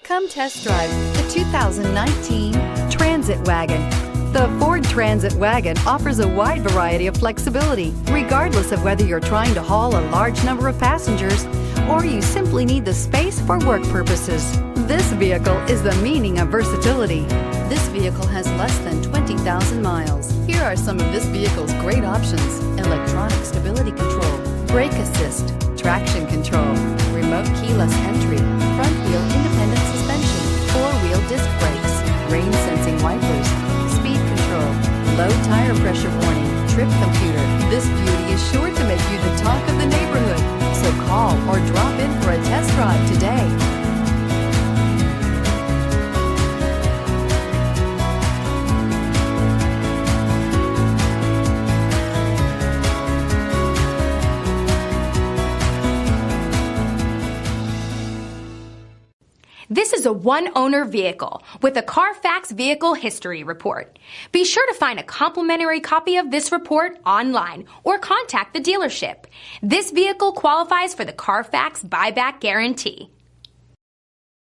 Come test drive the 2019 Transit Wagon. The Ford Transit Wagon offers a wide variety of flexibility, regardless of whether you're trying to haul a large number of passengers or you simply need the space for work purposes. This vehicle is the meaning of versatility. This vehicle has less than 20,000 miles. Here are some of this vehicle's great options: electronic stability control, brake assist, traction control, remote keyless entry, front wheel independent suspension, four-wheel disc brakes, rain sensing wipers, speed control, low tire pressure warning, trip computer. This beauty is sure to make you the talk of the neighborhood. So call or drop in for a test drive today. This is a one-owner vehicle with a Carfax Vehicle History Report. Be sure to find a complimentary copy of this report online or contact the dealership. This vehicle qualifies for the Carfax Buyback Guarantee.